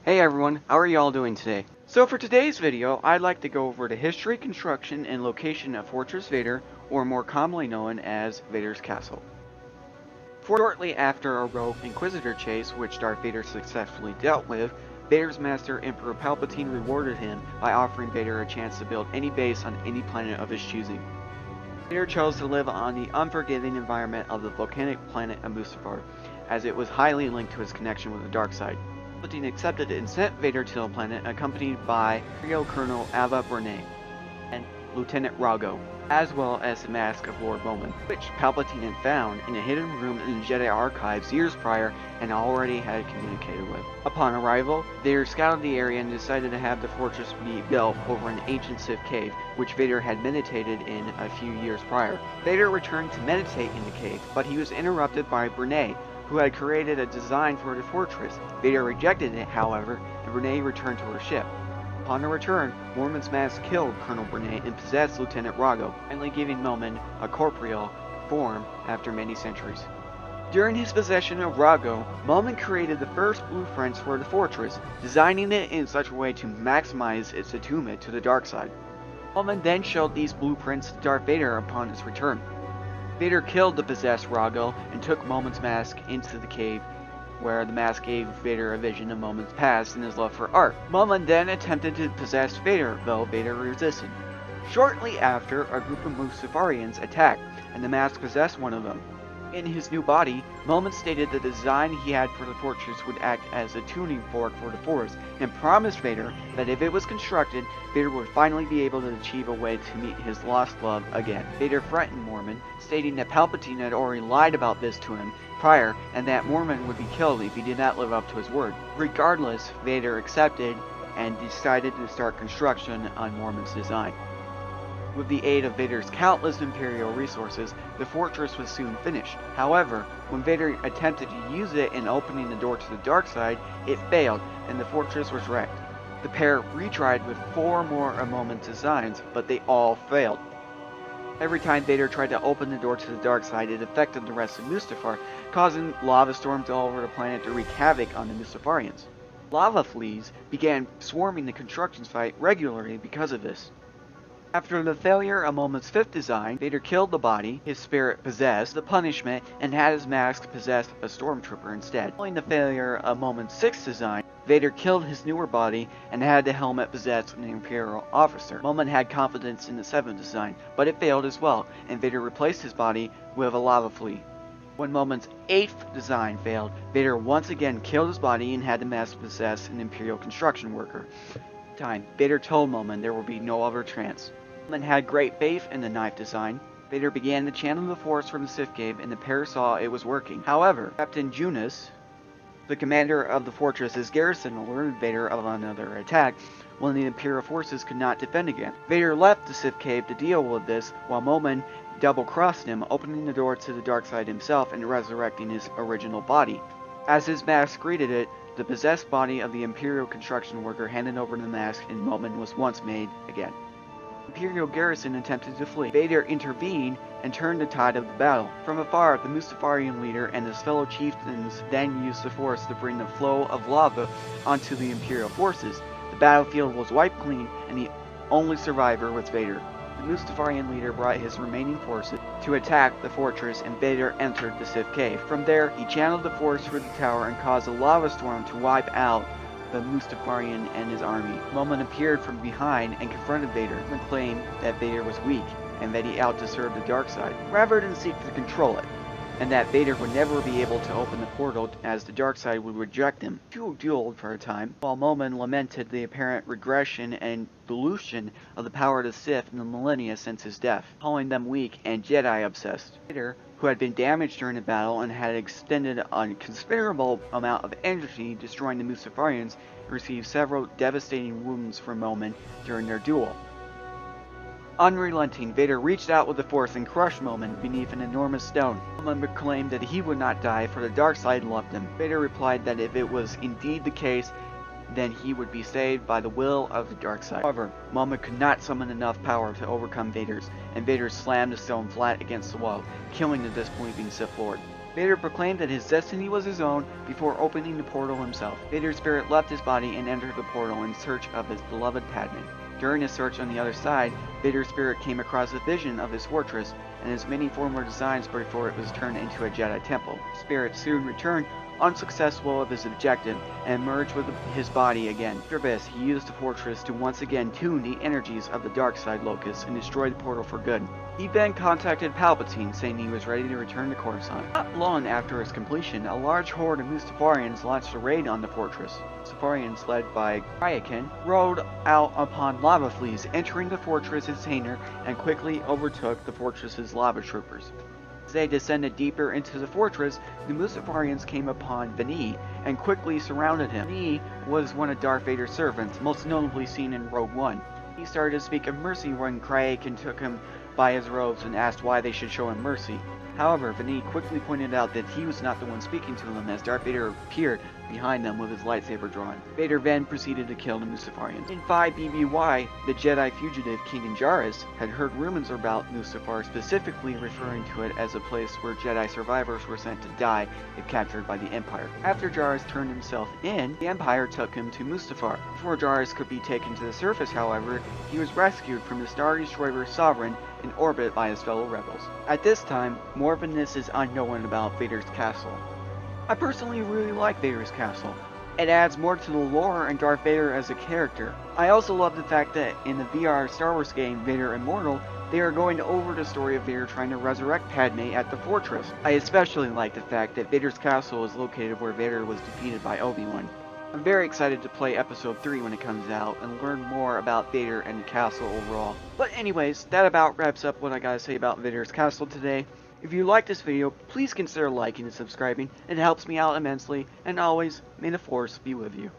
Hey everyone, how are y'all doing today? So for today's video, I'd like to go over the history, construction, and location of Fortress Vader, or more commonly known as Vader's Castle. Shortly after a rogue Inquisitor chase, which Darth Vader successfully dealt with, Vader's master Emperor Palpatine rewarded him by offering Vader a chance to build any base on any planet of his choosing. Vader chose to live on the unforgiving environment of the volcanic planet of Mustafar, as it was highly linked to his connection with the dark side. Palpatine accepted and sent Vader to the planet, accompanied by Imperial Colonel Ava Burnett and Lieutenant Rago, as well as the mask of Lord Momin, which Palpatine had found in a hidden room in the Jedi archives years prior and already had communicated with. Upon arrival, Vader scouted the area and decided to have the fortress be built over an ancient Sith cave, which Vader had meditated in a few years prior. Vader returned to meditate in the cave, but he was interrupted by Burnett, who had created a design for the fortress. Vader rejected it, however, and Burnett returned to her ship. Upon her return, Momin's mask killed Colonel Burnett and possessed Lieutenant Rago, finally giving Momin a corporeal form after many centuries. During his possession of Rago, Momin created the first blueprints for the fortress, designing it in such a way to maximize its attunement to the dark side. Momin then showed these blueprints to Darth Vader upon his return. Vader killed the possessed Rago and took Momin's mask into the cave, where the mask gave Vader a vision of Momin's past and his love for art. Momin then attempted to possess Vader, though Vader resisted. Shortly after, a group of Mustafarians attacked, and the mask possessed one of them. In his new body, Momin stated the design he had for the fortress would act as a tuning fork for the Force, and promised Vader that if it was constructed, Vader would finally be able to achieve a way to meet his lost love again. Vader threatened Momin, stating that Palpatine had already lied about this to him prior, and that Momin would be killed if he did not live up to his word. Regardless, Vader accepted and decided to start construction on Momin's design. With the aid of Vader's countless Imperial resources, the fortress was soon finished. However, when Vader attempted to use it in opening the door to the dark side, it failed, and the fortress was wrecked. The pair retried with 4 more of Momin's designs, but they all failed. Every time Vader tried to open the door to the dark side, it affected the rest of Mustafar, causing lava storms all over the planet to wreak havoc on the Mustafarians. Lava fleas began swarming the construction site regularly because of this. After the failure of Momin's 5th design, Vader killed the body his spirit possessed, the punishment, and had his mask possess a stormtrooper instead. Following the failure of Momin's 6th design, Vader killed his newer body and had the helmet possess an Imperial officer. Momin had confidence in the 7th design, but it failed as well, and Vader replaced his body with a lava flea. When Momin's 8th design failed, Vader once again killed his body and had the mask possess an Imperial construction worker. This time, Vader told Momin there would be no other chance. Momin had great faith in the 9th design. Vader began to channel the Force from the Sith cave, and the pair saw it was working. However, Captain Junus, the commander of the fortress's garrison, alerted Vader of another attack when the Imperial forces could not defend again. Vader left the Sith cave to deal with this, while Momin double-crossed him, opening the door to the dark side himself and resurrecting his original body. As his mask greeted it, the possessed body of the Imperial construction worker handed over the mask, and Momin was once made again. The Imperial garrison attempted to flee. Vader intervened and turned the tide of the battle. From afar, the Mustafarian leader and his fellow chieftains then used the Force to bring the flow of lava onto the Imperial forces. The battlefield was wiped clean, and the only survivor was Vader. The Mustafarian leader brought his remaining forces to attack the fortress, and Vader entered the Sith cave. From there, he channeled the Force through the tower and caused a lava storm to wipe out the Mustafarian and his army. Momin appeared from behind and confronted Vader, and claimed that Vader was weak and that he outdeserved the dark side, rather than seek to control it, and that Vader would never be able to open the portal as the dark side would reject him. The two dueled for a time, while Momin lamented the apparent regression and dilution of the power of the Sith in the millennia since his death, calling them weak and Jedi-obsessed. Vader, who had been damaged during the battle and had expended a considerable amount of energy destroying the Mustafarians, received several devastating wounds from Momin during their duel. Unrelenting, Vader reached out with the Force and crushed Momin beneath an enormous stone. Momin claimed that he would not die, for the dark side loved him. Vader replied that if it was indeed the case, then he would be saved by the will of the dark side. However, Momin could not summon enough power to overcome Vader's, and Vader slammed the stone flat against the wall, killing the disbelieving Sith Lord. Vader proclaimed that his destiny was his own before opening the portal himself. Vader's spirit left his body and entered the portal in search of his beloved Padme. During his search on the other side, Vader's spirit came across a vision of his fortress and his many former designs before it was turned into a Jedi temple. Spirit soon returned, unsuccessful of his objective, and merged with his body again. After this, he used the fortress to once again tune the energies of the dark side locust and destroy the portal for good. He then contacted Palpatine, saying he was ready to return to Coruscant. Not long after its completion, a large horde of Mustafarians launched a raid on the fortress. Mustafarians, led by Canon, rode out upon lava fleas, entering the fortress container and quickly overtook the fortress's lava troopers. As they descended deeper into the fortress, the Mustafarians came upon Vaders and quickly surrounded him. Vaders was one of Darth Vader's servants, most notably seen in Rogue One. He started to speak of mercy when Canon took him by his robes and asked why they should show him mercy. However, Vaders quickly pointed out that he was not the one speaking to them, as Darth Vader appeared behind them with his lightsaber drawn. Vader then proceeded to kill the Mustafarians. In 5 BBY, the Jedi fugitive King Jarrus had heard rumors about Mustafar, specifically referring to it as a place where Jedi survivors were sent to die if captured by the Empire. After Jarrus turned himself in, the Empire took him to Mustafar. Before Jarrus could be taken to the surface, however, he was rescued from the Star Destroyer Sovereign in orbit by his fellow rebels. At this time, more than this is unknown about Vader's castle. I personally really like Vader's castle. It adds more to the lore and Darth Vader as a character. I also love the fact that in the VR Star Wars game Vader Immortal, they are going over the story of Vader trying to resurrect Padme at the fortress. I especially like the fact that Vader's castle is located where Vader was defeated by Obi-Wan. I'm very excited to play episode 3 when it comes out and learn more about Vader and the castle overall. But anyways, that about wraps up what I gotta say about Vader's castle today. If you like this video, please consider liking and subscribing. It helps me out immensely, and always, may the Force be with you.